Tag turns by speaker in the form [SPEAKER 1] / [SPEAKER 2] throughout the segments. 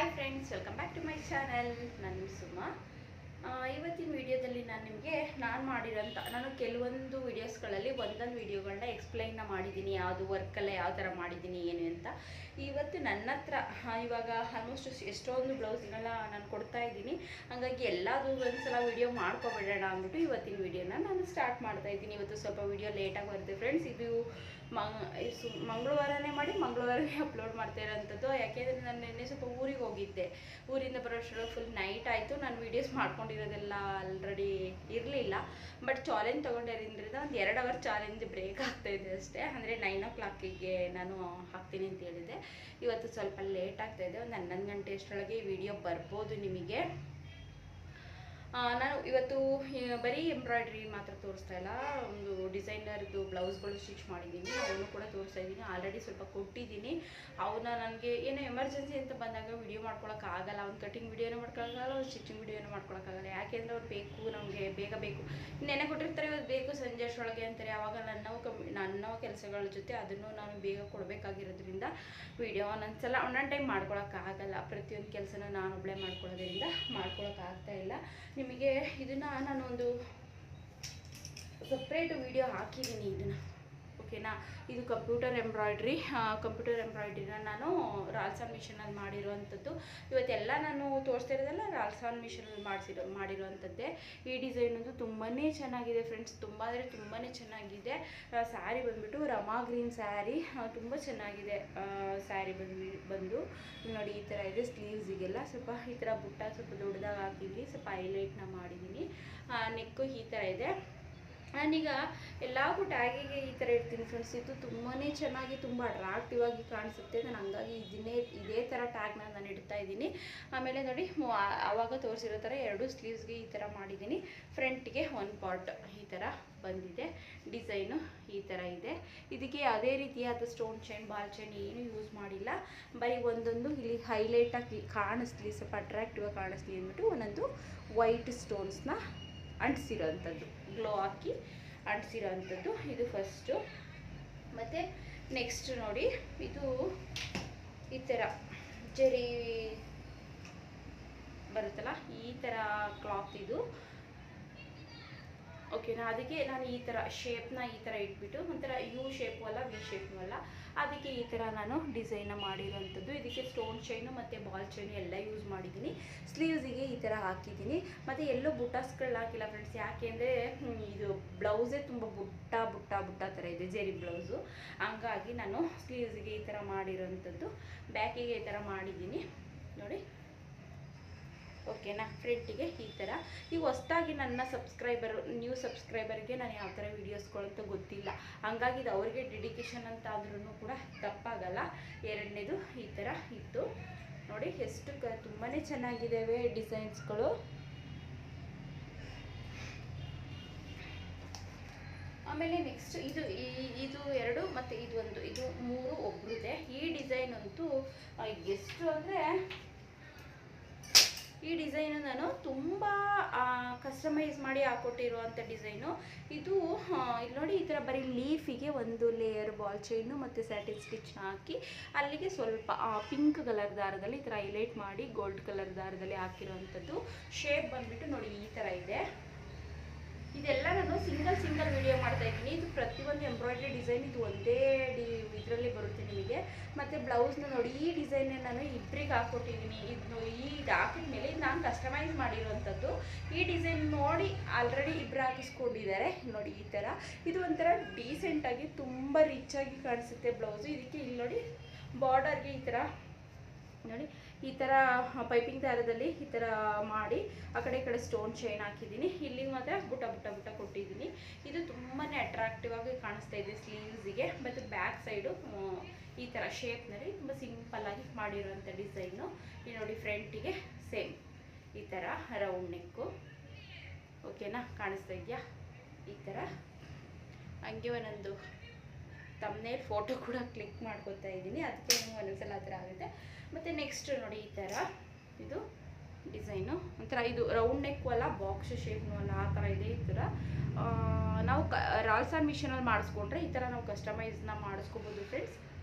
[SPEAKER 1] Hi friends, welcome back to my channel. ನಾನು ಸುಮಾ. ಇವತ್ತಿನ ವಿಡಿಯೋದಲ್ಲಿ ನಾನು ಮಾಡಿರೋಂಥ ಕೆಲವೊಂದು ವೀಡಿಯೋಸ್ಗಳಲ್ಲಿ ಒಂದೊಂದು ವೀಡಿಯೋಗಳನ್ನ ಎಕ್ಸ್ಪ್ಲೈನ್ನ ಮಾಡಿದ್ದೀನಿ, ಯಾವುದು ವರ್ಕೆಲ್ಲ ಯಾವ ಥರ ಮಾಡಿದ್ದೀನಿ ಏನು ಅಂತ. ಇವತ್ತು ನನ್ನ ಹತ್ರ ಇವಾಗ ಆಲ್ಮೋಸ್ಟ್ ಎಷ್ಟೊಂದು ಬ್ಲೌಸ್ಗಳನ್ನ ನಾನು ಕೊಡ್ತಾ ಇದ್ದೀನಿ. ಹಾಗಾಗಿ ಎಲ್ಲದೂ ಒಂದ್ಸಲ ವೀಡಿಯೋ ಮಾಡ್ಕೊಬಿಡೋಣ ಅಂದ್ಬಿಟ್ಟು ಇವತ್ತಿನ ವೀಡಿಯೋನ ನಾನು ಸ್ಟಾರ್ಟ್ ಮಾಡ್ತಾ ಇದ್ದೀನಿ. ಇವತ್ತು ಸ್ವಲ್ಪ ವೀಡಿಯೋ ಲೇಟಾಗಿ ಬರುತ್ತೆ ಫ್ರೆಂಡ್ಸ್. ಇದು ಮಂಗಳವಾರನೇ ಮಾಡಿ ಮಂಗಳವಾರನೇ ಅಪ್ಲೋಡ್ ಮಾಡ್ತಾ ಇರೋಂಥದ್ದು. ಯಾಕೆಂದರೆ ನಾನು ನಿನ್ನೆ ಸ್ವಲ್ಪ ಊರಿಗೆ ಹೋಗಿದ್ದೆ. ಊರಿಂದ ಬರೋಷ್ಟರಲ್ಲಿ ಫುಲ್ ನೈಟ್ ಆಯಿತು. ನಾನು ವೀಡಿಯೋಸ್ ಮಾಡ್ಕೊಂಡಿರೋದೆಲ್ಲ ಆಲ್ರೆಡಿ ಇರಲಿಲ್ಲ. ಬಟ್ ಚಾಲೆಂಜ್ ತೊಗೊಂಡಿರೋದ್ರಿಂದ ಒಂದು 2 ಅವರ್ ಚಾಲೆಂಜ್ ಬ್ರೇಕ್ ಆಗ್ತಾಯಿದೆ ಅಷ್ಟೇ. ಅಂದರೆ 9 o'clock ನಾನು ಹಾಕ್ತೀನಿ ಅಂತ ಹೇಳಿದೆ. ಇವತ್ತು ಸ್ವಲ್ಪ ಲೇಟ್ ಆಗ್ತಾಯಿದೆ. ಒಂದು 11 ಗಂಟೆ ಅಷ್ಟರೊಳಗೆ ಈ ವಿಡಿಯೋ ಬರ್ಬೋದು ನಿಮಗೆ. ನಾನು ಇವತ್ತು ಬರೀ ಎಂಬ್ರಾಯ್ಡ್ರಿ ಮಾತ್ರ ತೋರಿಸ್ತಾ ಇಲ್ಲ, ಒಂದು ಡಿಸೈನರ್ದು ಬ್ಲೌಸ್ಗಳು ಸ್ಟಿಚ್ ಮಾಡಿದ್ದೀನಿ, ಅವನು ಕೂಡ ತೋರಿಸ್ತಾ ಇದ್ದೀನಿ. ಆಲ್ರೆಡಿ ಸ್ವಲ್ಪ ಕೊಟ್ಟಿದ್ದೀನಿ. ಅವನ್ನ ನನಗೆ ಏನೋ ಎಮರ್ಜೆನ್ಸಿ ಅಂತ ಬಂದಾಗ ವಿಡಿಯೋ ಮಾಡ್ಕೊಳಕ್ಕಾಗಲ್ಲ. ಒಂದು ಕಟಿಂಗ್ ವಿಡಿಯೋನೂ ಮಾಡ್ಕೊಳಕ್ಕಾಗಲ್ಲ, ಒಂದು ಸ್ಟಿಚಿಂಗ್ ವಿಡಿಯೋನೂ ಮಾಡ್ಕೊಳಕ್ಕಾಗಲ್ಲ. ಯಾಕೆಂದರೆ ಅವ್ರು ಬೇಕು, ನಮಗೆ ಬೇಗ ಬೇಕು, ನೆನೆ ಕೊಟ್ಟಿರ್ತಾರೆ ಇವತ್ತು ಬೇಕು ಸಂಜೆ ಅಷ್ಟರೊಳಗೆ ಅಂತಾರೆ. ಆವಾಗ ನನ್ನ ಕೆಲಸಗಳ ಜೊತೆ ಅದನ್ನು ನಾನು ಬೇಗ ಕೊಡಬೇಕಾಗಿರೋದ್ರಿಂದ ವಿಡಿಯೋ ಒಂದೊಂದ್ಸಲ ಒಂದೊಂದು ಟೈಮ್ ಮಾಡ್ಕೊಳಕ್ಕಾಗಲ್ಲ. ಪ್ರತಿಯೊಂದು ಕೆಲಸನ ನಾನೊಬ್ಬಳೇ ಮಾಡ್ಕೊಳ್ಳೋದ್ರಿಂದ ಮಾಡ್ಕೊಳಕ್ಕಾಗ್ತಾ ಇಲ್ಲ. ನಿಮಗೆ ಇದನ್ನು ನಾನೊಂದು ಸಪ್ರೇಟು ವಿಡಿಯೋ ಹಾಕಿದ್ದೀನಿ ಇದನ್ನು, ಓಕೆನಾ. ಇದು ಕಂಪ್ಯೂಟರ್ ಎಂಬ್ರಾಯ್ಡ್ರಿನ ನಾನು ರಾಲ್ಸಾನ್ ಮಿಷನಲ್ಲಿ ಮಾಡಿರೋವಂಥದ್ದು. ಇವತ್ತೆಲ್ಲ ನಾನು ತೋರಿಸ್ತಾ ಇರೋದೆಲ್ಲ ರಾಲ್ಸಾನ್ ಮಿಷನಲ್ಲಿ ಮಾಡಿರೋವಂಥದ್ದೇ. ಈ ಡಿಸೈನ್ ಒಂದು ತುಂಬಾ ಚೆನ್ನಾಗಿದೆ ಫ್ರೆಂಡ್ಸ್, ತುಂಬ ಅಂದರೆ ತುಂಬಾ ಚೆನ್ನಾಗಿದೆ. ಸ್ಯಾರಿ ಬಂದುಬಿಟ್ಟು ರಮಾ ಗ್ರೀನ್ ಸ್ಯಾರಿ, ತುಂಬ ಚೆನ್ನಾಗಿದೆ. ಸ್ಯಾರಿ ಬಂದು ನೋಡಿ ಈ ಥರ ಇದೆ. ಸ್ಲೀವ್ಸಿಗೆಲ್ಲ ಸ್ವಲ್ಪ ಈ ಥರ ಬುಟ್ಟ ಸ್ವಲ್ಪ ದೊಡ್ಡದಾಗಿ ಹಾಕಿದ್ದೀನಿ, ಸ್ವಲ್ಪ ಹೈಲೈಟ್ನ ಮಾಡಿದ್ದೀನಿ. ನೆಕ್ಕು ಈ ಥರ ಇದೆ. ನಾನೀಗ ಎಲ್ಲಕ್ಕೂ ಟ್ಯಾಗಿಗೆ ಈ ಥರ ಇಡ್ತೀನಿ ಫ್ರೆಂಡ್ಸ್. ಇದು ತುಂಬಾ ಚೆನ್ನಾಗಿ ತುಂಬ ಅಟ್ರಾಕ್ಟಿವ್ ಆಗಿ ಕಾಣಿಸುತ್ತೆ. ನಾನು ಹಂಗಾಗಿ ಇದೇ ಥರ ಟ್ಯಾಗ್ನ ನಾನು ಇಡ್ತಾ ಇದ್ದೀನಿ. ಆಮೇಲೆ ನೋಡಿ ಆವಾಗ ತೋರಿಸಿರೋ ಥರ 2 ಸ್ಲೀವ್ಸ್ಗೆ ಈ ಥರ ಮಾಡಿದ್ದೀನಿ. ಫ್ರಂಟ್ಗೆ 1 ಪಾರ್ಟ್ ಈ ಥರ ಬಂದಿದೆ. ಡಿಸೈನು ಈ ಥರ ಇದೆ. ಇದಕ್ಕೆ ಯಾವುದೇ ರೀತಿಯಾದ ಸ್ಟೋನ್ ಚೈನ್, ಬಾಲ್ ಚೈನ್ ಏನು ಯೂಸ್ ಮಾಡಿಲ್ಲ. ಬರೀ ಒಂದೊಂದು ಇಲ್ಲಿ ಹೈಲೈಟಾಗಿ ಕಾಣಿಸ್ಲಿ, ಸ್ವಲ್ಪ ಅಟ್ರಾಕ್ಟಿವ್ ಆಗಿ ಕಾಣಿಸ್ಲಿ ಅಂದ್ಬಿಟ್ಟು ಒಂದೊಂದು ವೈಟ್ ಸ್ಟೋನ್ಸ್ನ ಅಂಟಿಸಿರೋವಂಥದ್ದು, ಗ್ಲೋ ಹಾಕಿ ಅಂಟಿಸಿರೋ ಅಂಥದ್ದು. ಇದು ಫಸ್ಟು. ಮತ್ತು ನೆಕ್ಸ್ಟ್ ನೋಡಿ, ಇದು ಈ ಥರ ಜರಿ ಬರುತ್ತಲ್ಲ, ಈ ಥರ ಕ್ಲಾತ್ ಇದು, ಓಕೆನಾ. ಅದಕ್ಕೆ ನಾನು ಈ ಥರ ಶೇಪ್ನ ಈ ಥರ ಇಟ್ಬಿಟ್ಟು ಒಂಥರ ಯು ಶೇಪು ಅಲ್ಲ, ವಿ ಶೇಪು ಅಲ್ಲ, ಅದಕ್ಕೆ ಈ ಥರ ನಾನು ಡಿಸೈನ್ನ ಮಾಡಿರೋವಂಥದ್ದು. ಇದಕ್ಕೆ ಸ್ಟೋನ್ ಚೈನು ಮತ್ತು ಬಾಲ್ ಚೈನು ಎಲ್ಲ ಯೂಸ್ ಮಾಡಿದ್ದೀನಿ. ಸ್ಲೀವ್ಸಿಗೆ ಈ ಥರ ಹಾಕಿದ್ದೀನಿ. ಮತ್ತು ಎಲ್ಲೂ ಬುಟ್ಟಾಸ್ಗಳನ್ನ ಹಾಕಿಲ್ಲ ಫ್ರೆಂಡ್ಸ್. ಯಾಕೆ ಅಂದರೆ ಇದು ಬ್ಲೌಸೇ ತುಂಬ ಬುಟ್ಟ ಥರ ಇದೆ, ಜೆರಿ ಬ್ಲೌಸು. ಹಂಗಾಗಿ ನಾನು ಸ್ಲೀವ್ಸಿಗೆ ಈ ಥರ ಮಾಡಿರೋವಂಥದ್ದು. ಬ್ಯಾಕಿಗೆ ಈ ಥರ ಮಾಡಿದ್ದೀನಿ ನೋಡಿ, ಓಕೆನಾ. ಫ್ರಂಟಿಗೆ ಈ ಥರ. ಈಗ ಹೊಸ್ದಾಗಿ ನನ್ನ ನ್ಯೂ ಸಬ್ಸ್ಕ್ರೈಬರ್ಗೆ ನಾನು ಯಾವ ಥರ ವೀಡಿಯೋಸ್ಗಳಂತ ಗೊತ್ತಿಲ್ಲ, ಹಂಗಾಗಿ ಇದು ಅವ್ರಿಗೆ ಡೆಡಿಕೇಶನ್ ಅಂತ ಆದ್ರೂ ಕೂಡ ತಪ್ಪಾಗಲ್ಲ. ಎರಡನೇದು ಈ ಥರ ಇತ್ತು ನೋಡಿ, ಎಷ್ಟು ತುಂಬಾ ಚೆನ್ನಾಗಿದ್ದಾವೆ ಡಿಸೈನ್ಸ್ಗಳು. ಆಮೇಲೆ ನೆಕ್ಸ್ಟ್ ಇದು 2 ಮತ್ತು ಇದು 1, ಇದು 3 ಒಬ್ರದ್ದೇ. ಈ ಡಿಸೈನ್ ಅಂತೂ ಎಷ್ಟು ಅಂದರೆ, ಈ ಡಿಸೈನು ನಾನು ತುಂಬ ಕಸ್ಟಮೈಸ್ ಮಾಡಿ ಹಾಕ್ಕೊಟ್ಟಿರುವಂಥ ಡಿಸೈನು ಇದು. ಇಲ್ಲಿ ನೋಡಿ, ಈ ಥರ ಬರೀ ಲೀಫಿಗೆ 1 ಲೇಯರ್ ಬಾಲ್ ಚೈನು ಮತ್ತು ಸ್ಯಾಟಿನ್ ಸ್ಟಿಚ್ನ ಹಾಕಿ ಅಲ್ಲಿಗೆ ಸ್ವಲ್ಪ ಪಿಂಕ್ ಕಲರ್ ದಾರದಲ್ಲಿ ಈ ಥರ ಹೈಲೈಟ್ ಮಾಡಿ ಗೋಲ್ಡ್ ಕಲರ್ ದಾರದಲ್ಲಿ ಹಾಕಿರೋವಂಥದ್ದು. ಶೇಪ್ ಬಂದುಬಿಟ್ಟು ನೋಡಿ ಈ ಥರ ಇದೆ. ಇದೆಲ್ಲ ನಾನು ಸಿಂಗಲ್ ವಿಡಿಯೋ ಮಾಡ್ತಾ ಇದ್ದೀನಿ. ಇದು ಪ್ರತಿಯೊಂದು ಎಂಬ್ರಾಯ್ಡ್ರಿ ಡಿಸೈನ್ ಇದು ಒಂದೇ ಇದರಲ್ಲಿ ಬರುತ್ತೆ ನಿಮಗೆ. ಮತ್ತು ಬ್ಲೌಸ್ನ ನೋಡಿ, ಈ ಡಿಸೈನ್ನ ನಾನು ಇಬ್ಬರಿಗೆ ಹಾಕ್ಕೊಟ್ಟಿದ್ದೀನಿ. ಇದು ಹಾಕಿದ ಮೇಲೆ ಇದು ನಾನು ಕಸ್ಟಮೈಸ್ ಮಾಡಿರೋವಂಥದ್ದು. ಈ ಡಿಸೈನ್ ನೋಡಿ ಆಲ್ರೆಡಿ ಇಬ್ಬರು ಹಾಕಿಸ್ಕೊಂಡಿದ್ದಾರೆ ನೋಡಿ ಈ ಥರ. ಇದು ಒಂಥರ ಡೀಸೆಂಟಾಗಿ ತುಂಬ ರಿಚಾಗಿ ಕಾಣಿಸುತ್ತೆ ಬ್ಲೌಸು. ಇದಕ್ಕೆ ಇಲ್ಲಿ ನೋಡಿ ಬಾರ್ಡರ್ಗೆ ಈ ಥರ ನೋಡಿ ಈ ಥರ ಪೈಪಿಂಗ್ ದಾರದಲ್ಲಿ ಈ ಥರ ಮಾಡಿ ಆ ಕಡೆ ಈ ಕಡೆ ಸ್ಟೋನ್ ಚೈನ್ ಹಾಕಿದ್ದೀನಿ. ಇಲ್ಲಿ ಮಾತ್ರ ಬುಟ್ಟ ಕೊಟ್ಟಿದ್ದೀನಿ. ಇದು ತುಂಬಾ ಅಟ್ರಾಕ್ಟಿವ್ ಆಗಿ ಕಾಣಿಸ್ತಾ ಇದೆ ಸ್ಲೀವ್ಸಿಗೆ. ಮತ್ತು ಬ್ಯಾಕ್ ಸೈಡು ಈ ಥರ ಶೇಪ್ನಲ್ಲಿ ತುಂಬ ಸಿಂಪಲ್ಲಾಗಿ ಮಾಡಿರೋಂಥ ಡಿಸೈನು. ಈ ನೋಡಿ ಫ್ರಂಟಿಗೆ ಸೇಮ್ ಈ ಥರ ರೌಂಡ್ ನೆಕ್ಕು, ಓಕೆನಾ. ಕಾಣಿಸ್ತಾ ಇದೆಯಾ ಈ ಥರ. ಹಂಗೆ ಒಂದೊಂದು ತಮ್ಮನೇಲ್ ಫೋಟೋ ಕೂಡ ಕ್ಲಿಕ್ ಮಾಡ್ಕೊತಾ ಇದ್ದೀನಿ, ಅದಕ್ಕೆ ನಿಮ್ಗೆ ಒಂದೊಂದ್ಸಲ ಆ ಥರ ಆಗುತ್ತೆ. ಮತ್ತು ನೆಕ್ಸ್ಟ್ ನೋಡಿ ಈ ಥರ ಇದು ಡಿಸೈನು ಒಂಥರ ಇದು ರೌಂಡ್ ನೆಕ್ಕು ಅಲ್ಲ, ಬಾಕ್ಸ್ ಶೇಪ್ನು ಅಲ್ಲ, ಆ ಥರ ಇದೆ. ಈ ಥರ ನಾವು ರಾಲ್ಸಾನ್ ಮಿಷನಲ್ಲಿ ಮಾಡಿಸ್ಕೊಂಡ್ರೆ ಈ ಥರ ನಾವು ಕಸ್ಟಮೈಸ್ನ ಮಾಡಿಸ್ಕೋಬೋದು ಫ್ರೆಂಡ್ಸ್.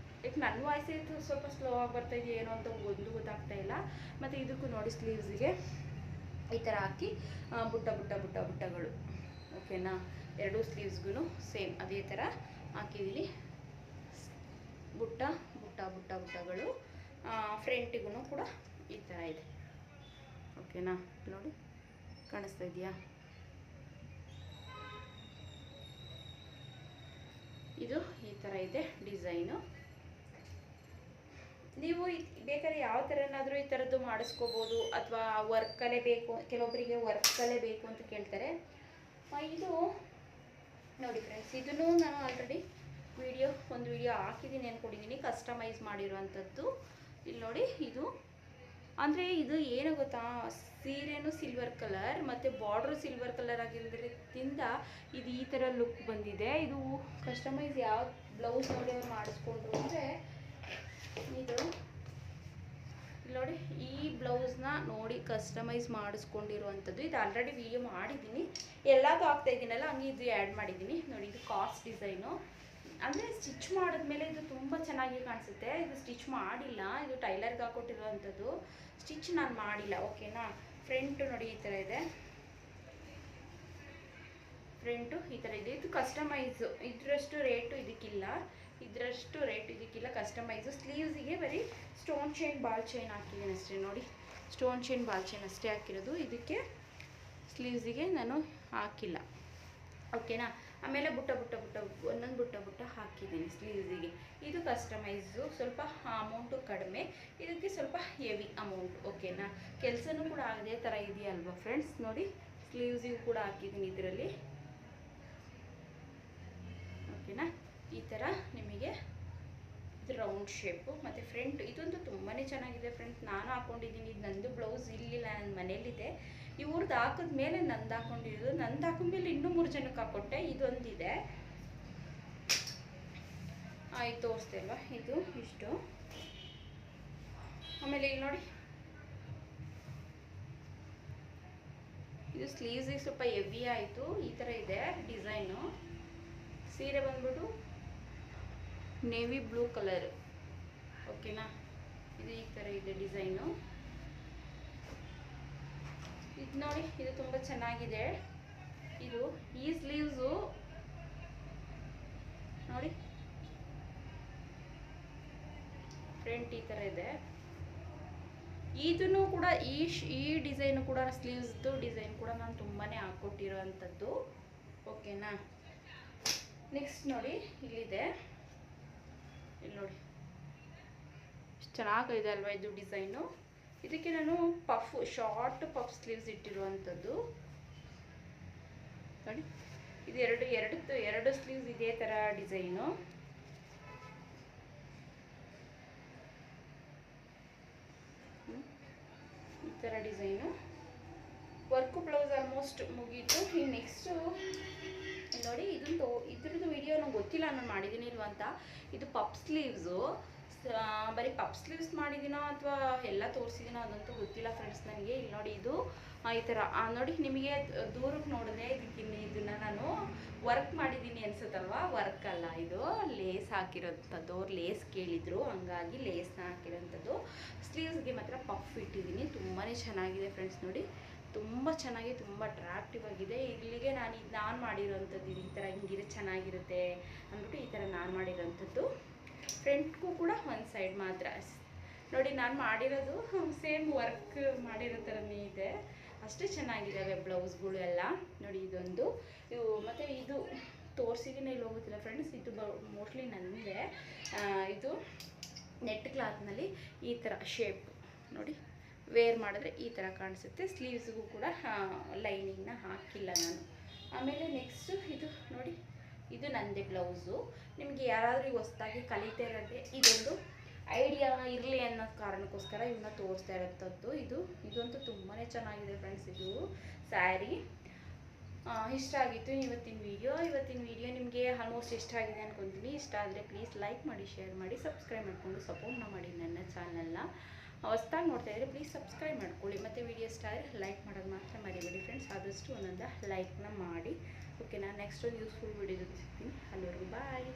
[SPEAKER 1] ಈಗ ನನ್ನ ವಾಯ್ಸೇ ಸ್ವಲ್ಪ ಸ್ಲೋ ಆಗಿ ಬರ್ತಾಯಿದೆ ಏನೋ ಅಂತ ಒಂದು ಗೊತ್ತಾಗ್ತಾ ಇಲ್ಲ. ಮತ್ತು ಇದಕ್ಕೂ ನೋಡಿ ಸ್ಲೀವ್ಸಿಗೆ ಈ ಥರ ಹಾಕಿ ಬುಟ್ಟಗಳು ಓಕೆನಾ. ಎರಡೂ ಸ್ಲೀವ್ಸ್ಗೂ ಸೇಮ್ ಅದೇ ಥರ ಹಾಕಿದ್ದೀನಿ. ಬುಟ್ಟಗಳು ಫ್ರಂಟಿಗೂ ಕೂಡ ಈ ಥರ ಇದೆ ಓಕೆನಾ. ನೋಡಿ ಕಾಣಿಸ್ತಾ ಇದೆಯಾ? ಇದು ಈ ಥರ ಇದೆ ಡಿಸೈನು. ನೀವು ಬೇಕಾದ್ರೆ ಯಾವ ಥರನಾದರೂ ಈ ಥರದ್ದು ಮಾಡಿಸ್ಕೋಬೋದು, ಅಥವಾ ವರ್ಕಲ್ಲೇ ಬೇಕು, ಕೆಲವೊಬ್ಬರಿಗೆ ವರ್ಕಲ್ಲೇ ಬೇಕು ಅಂತ ಕೇಳ್ತಾರೆ. ಇದು ನೋಡಿ ಫ್ರೆಂಡ್ಸ್, ಇದನ್ನು ನಾನು ಆಲ್ರೆಡಿ ಒಂದು ವಿಡಿಯೋ ಹಾಕಿದ್ದೀನಿ ಅಂದ್ಕೊಂಡಿದ್ದೀನಿ, ಕಸ್ಟಮೈಸ್ ಮಾಡಿರುವಂಥದ್ದು. ಇಲ್ಲಿ ನೋಡಿ, ಇದು ಅಂದರೆ ಇದು ಏನು ಗೊತ್ತಾ, ಸೀರೆನೂ ಸಿಲ್ವರ್ ಕಲರ್ ಮತ್ತು ಬಾರ್ಡ್ರು ಸಿಲ್ವರ್ ಕಲರ್ ಆಗಿರೋದ್ರಿಂದ ಇದು ಈ ಥರ ಲುಕ್ ಬಂದಿದೆ. ಇದು ಕಸ್ಟಮೈಸ್ ಯಾವ ಬ್ಲೌಸ್ ನೋಡಿ ಅವ್ರು ಮಾಡಿಸ್ಕೊಂಡ್ರು ಅಂದರೆ ಇದು ನೋಡಿ, ಈ ಬ್ಲೌಸ್ನ ನೋಡಿ ಕಸ್ಟಮೈಸ್ ಮಾಡಿಸ್ಕೊಂಡಿರುವಂಥದ್ದು. ಇದು ಆಲ್ರೆಡಿ ವಿಡಿಯೋ ಮಾಡಿದ್ದೀನಿ, ಎಲ್ಲದೂ ಹಾಕ್ತಾ ಇದ್ದೀನಲ್ಲ ಹಂಗೆ ಇದು ಆ್ಯಡ್ ಮಾಡಿದ್ದೀನಿ. ನೋಡಿ, ಇದು ಕಾಸ್ಟ್ ಡಿಸೈನು, ಅಂದರೆ ಸ್ಟಿಚ್ ಮಾಡಿದ್ಮೇಲೆ ಇದು ತುಂಬ ಚೆನ್ನಾಗಿ ಕಾಣಿಸುತ್ತೆ. ಇದು ಸ್ಟಿಚ್ ಮಾಡಿಲ್ಲ, ಇದು ಟೈಲರ್ಗೆ ಹಾಕೊಟ್ಟಿರುವಂಥದ್ದು, ಸ್ಟಿಚ್ ನಾನು ಮಾಡಿಲ್ಲ ಓಕೆನಾ. ಫ್ರಂಟು ನೋಡಿ ಈ ಥರ ಇದೆ, ಫ್ರಂಟು ಈ ಥರ ಇದೆ. ಇದು ಕಸ್ಟಮೈಸು, ಇದರಷ್ಟು ರೇಟು ಇದಕ್ಕಿಲ್ಲ, ಕಸ್ಟಮೈಸು. ಸ್ಲೀವ್ಸಿಗೆ ಬರೀ ಸ್ಟೋನ್ ಚೈನ್ ಬಾಲ್ ಚೈನ್ ಹಾಕಿದ್ದೀನಿ ಅಷ್ಟೇ. ನೋಡಿ, ಸ್ಟೋನ್ ಚೈನ್ ಬಾಲ್ ಚೈನ್ ಅಷ್ಟೇ ಹಾಕಿರೋದು, ಇದಕ್ಕೆ ಸ್ಲೀವ್ಸಿಗೆ ನಾನು ಹಾಕಿಲ್ಲ ಓಕೆನಾ. ಆಮೇಲೆ ಒಂದೊಂದು ಬುಟ್ಟ ಹಾಕಿದ್ದೀನಿ ಸ್ಲೀವ್ಸಿಗೆ. ಇದು ಕಸ್ಟಮೈಸು, ಸ್ವಲ್ಪ ಅಮೌಂಟು ಕಡಿಮೆ, ಇದಕ್ಕೆ ಸ್ವಲ್ಪ ಹೆವಿ ಅಮೌಂಟ್ ಓಕೆನಾ. ಕೆಲಸನೂ ಕೂಡ ಅದೇ ಥರ ಇದೆಯಲ್ವಾ ಫ್ರೆಂಡ್ಸ್. ನೋಡಿ, ಸ್ಲೀವ್ಸಿಗೂ ಕೂಡ ಹಾಕಿದ್ದೀನಿ ಇದರಲ್ಲಿ ಓಕೆನಾ. ಈ ಥರ ನಿಮಗೆ ಇದು ರೌಂಡ್ ಶೇಪು ಮತ್ತು ಫ್ರಂಟ್ ಇದಂತೂ ತುಂಬಾ ಚೆನ್ನಾಗಿದೆ ಫ್ರೆಂಡ್ಸ್. ನಾನು ಹಾಕ್ಕೊಂಡಿದ್ದೀನಿ, ಇದು ನಂದು ಬ್ಲೌಸ್ ಇರಲಿಲ್ಲ, ನನ್ನ ಮನೇಲಿದೆ. ಇವ್ರದ್ದು ಹಾಕಿದ್ಮೇಲೆ ನಂದು ಹಾಕ್ಕೊಂಡಿರೋದು, ನಂದು ಹಾಕಿದ್ಮೇಲೆ ಇನ್ನೂ 3 ಜನಕ್ಕೆ ಹಾಕ್ಕೊಟ್ಟೆ. ಇದೊಂದಿದೆ, ಆಯ್ತು ತೋರಿಸ್ದೆ ಅಲ್ವಾ, ಇದು ಇಷ್ಟು. ಆಮೇಲೆ ಇಲ್ಲಿ ನೋಡಿ, ಇದು ಸ್ಲೀವ್ಸಿಗೆ ಸ್ವಲ್ಪ ಹೆವಿ ಆಯಿತು. ಈ ಥರ ಇದೆ ಡಿಸೈನು. ಸೀರೆ ಬಂದ್ಬಿಟ್ಟು ನೇವಿ ಬ್ಲೂ ಕಲರ್ ಓಕೆನಾ. ಇದು ಈ ಥರ ಇದೆ ಡಿಸೈನು. ಇದು ನೋಡಿ, ಇದು ತುಂಬ ಚೆನ್ನಾಗಿದೆ. ಇದು ಈ ಸ್ಲೀವ್ಸು ನೋಡಿ, ಫ್ರಂಟ್ ಈ ಥರ ಇದೆ. ಇದನ್ನು ಕೂಡ ಈ ಡಿಸೈನು ಕೂಡ ಸ್ಲೀವ್ಸ್ದು ಡಿಸೈನ್ ಕೂಡ ನಾನು ತುಂಬಾ ಹಾಕ್ಕೊಟ್ಟಿರೋವಂಥದ್ದು ಓಕೆನಾ. ನೆಕ್ಸ್ಟ್ ನೋಡಿ, ಇಲ್ಲಿದೆ, ಇಲ್ಲಿ ನೋಡಿ ಎಷ್ಟು ಚೆನ್ನಾಗಿದೆ ಅಲ್ವಾ ಇದು ಡಿಸೈನು. ಇದಕ್ಕೆ ನಾನು ಶಾರ್ಟ್ ಪಫ್ ಸ್ಲೀವ್ಸ್ ಇಟ್ಟಿರುವಂಥದ್ದು ನೋಡಿ. ಇದು ಎರಡು ಸ್ಲೀವ್ಸ್ ಇದೇ ಥರ ಡಿಸೈನು. ಈ ಥರ ಡಿಸೈನು. ವರ್ಕು ಬ್ಲೌಸ್ ಆಲ್ಮೋಸ್ಟ್ ಮುಗೀತು. ಈ ನೆಕ್ಸ್ಟು ನೋಡಿ, ಇದ್ರದ್ದು ವಿಡಿಯೋ ನಂಗೆ ಗೊತ್ತಿಲ್ಲ ನಾನು ಮಾಡಿದ್ದೀನಿ ಇಲ್ವ ಅಂತ. ಇದು ಪಫ್ ಸ್ಲೀವ್ಸು, ಬರೀ ಪಫ್ ಸ್ಲೀವ್ಸ್ ಮಾಡಿದ್ದೀನೋ ಅಥವಾ ಎಲ್ಲ ತೋರಿಸಿದ್ದೀನೋ ಅದಂತೂ ಗೊತ್ತಿಲ್ಲ ಫ್ರೆಂಡ್ಸ್ ನನಗೆ. ಇಲ್ಲಿ ನೋಡಿ, ಇದು ಈ ಥರ ನೋಡಿ, ನಿಮಗೆ ದೂರಕ್ಕೆ ನೋಡಿದ್ರೆ ಇದನ್ನು ನಾನು ವರ್ಕ್ ಮಾಡಿದ್ದೀನಿ ಅನ್ಸುತ್ತಲ್ವ. ವರ್ಕ್ ಅಲ್ಲ, ಇದು ಲೇಸ್ ಹಾಕಿರೋಂಥದ್ದು. ಅವ್ರು ಲೇಸ್ ಕೇಳಿದರು, ಹಂಗಾಗಿ ಲೇಸ್ನ ಹಾಕಿರೋಂಥದ್ದು. ಸ್ಲೀವ್ಸ್ಗೆ ಮಾತ್ರ ಪಫ್ ಇಟ್ಟಿದ್ದೀನಿ. ತುಂಬಾ ಚೆನ್ನಾಗಿದೆ ಫ್ರೆಂಡ್ಸ್. ನೋಡಿ, ತುಂಬ ಚೆನ್ನಾಗಿ, ತುಂಬ ಅಟ್ರಾಕ್ಟಿವ್ ಆಗಿದೆ. ಇಲ್ಲಿಗೆ ನಾನು ಮಾಡಿರೋಂಥದ್ದು ಈ ಥರ ಹಿಂಗಿರೋ ಚೆನ್ನಾಗಿರುತ್ತೆ ಅಂದ್ಬಿಟ್ಟು ಈ ಥರ ನಾನು ಮಾಡಿರೋಂಥದ್ದು. ಫ್ರಂಟ್ಗೂ ಕೂಡ ಒಂದು ಸೈಡ್ ಮಾತ್ರ ನೋಡಿ, ನಾನು ಮಾಡಿರೋದು ಸೇಮ್ ವರ್ಕ್ ಮಾಡಿರೋ ಥರನೇ ಇದೆ. ಅಷ್ಟೇ ಚೆನ್ನಾಗಿದ್ದಾವೆ ಬ್ಲೌಸ್ಗಳು ಎಲ್ಲ. ನೋಡಿ, ಇದೊಂದು ಮತ್ತು ಇದು ತೋರಿಸಿದ್ದೀನಿ ಇಲ್ಲಿ ಹೋಗುತ್ತಿಲ್ಲ ಫ್ರೆಂಡ್ಸ್. ಇದು ಮೋಸ್ಟ್ಲಿ ನಂದೇ. ಇದು ನೆಟ್ ಕ್ಲಾತ್ನಲ್ಲಿ ಈ ಥರ ಶೇಪ್ ನೋಡಿ, ವೇರ್ ಮಾಡಿದ್ರೆ ಈ ಥರ ಕಾಣಿಸುತ್ತೆ. ಸ್ಲೀವ್ಸ್ಗೂ ಕೂಡ ಲೈನಿಂಗ್ನ ಹಾಕಿಲ್ಲ ನಾನು. ಆಮೇಲೆ ನೆಕ್ಸ್ಟು ಇದು ನೋಡಿ, ಇದು ನಂದೇ ಬ್ಲೌಸು. ನಿಮಗೆ ಯಾರಾದರೂ ಹೊಸದಾಗಿ ಕಲಿತಾ ಇರೋದೇ ಇದೊಂದು ಐಡಿಯಾ ಇರಲಿ ಅನ್ನೋ ಕಾರಣಕ್ಕೋಸ್ಕರ ಇವನ್ನ ತೋರಿಸ್ತಾ ಇರೋಂಥದ್ದು. ಇದಂತೂ ತುಂಬಾ ಚೆನ್ನಾಗಿದೆ ಫ್ರೆಂಡ್ಸ್. ಇದು ಸ್ಯಾರಿ ಇಷ್ಟ ಆಗಿತ್ತು ಇವತ್ತಿನ ವಿಡಿಯೋ ನಿಮಗೆ ಆಲ್ಮೋಸ್ಟ್ ಇಷ್ಟ ಆಗಿದೆ ಅಂದ್ಕೊತೀನಿ. ಇಷ್ಟ ಆದರೆ ಪ್ಲೀಸ್ ಲೈಕ್ ಮಾಡಿ, ಶೇರ್ ಮಾಡಿ, ಸಬ್ಸ್ಕ್ರೈಬ್ ಮಾಡಿಕೊಂಡು ಸಪೋರ್ಟ್ನ ಮಾಡಿ ನನ್ನ ಚಾನಲ್ನ. ಹೊಸ್ದಾಗಿ ನೋಡ್ತಾ ಇದ್ದರೆ ಪ್ಲೀಸ್ ಸಬ್ಸ್ಕ್ರೈಬ್ ಮಾಡ್ಕೊಳ್ಳಿ. ಮತ್ತು ವಿಡಿಯೋ ಇಷ್ಟ ಆದರೆ ಲೈಕ್ ಮಾಡೋದು ಮಾತ್ರ ಮರಿಬೇಡಿ ಫ್ರೆಂಡ್ಸ್. ಆದಷ್ಟು ಒಂದೊಂದು ಲೈಕ್ನ ಮಾಡಿ ಓಕೆನಾ. ನೆಕ್ಸ್ಟ್ ಒಂದು ಯೂಸ್ಫುಲ್ ವಿಡಿಯೋ ಸಿಗ್ತೀನಿ. ಅಲ್ಲಿವರೆಗೂ ಬಾಯ್.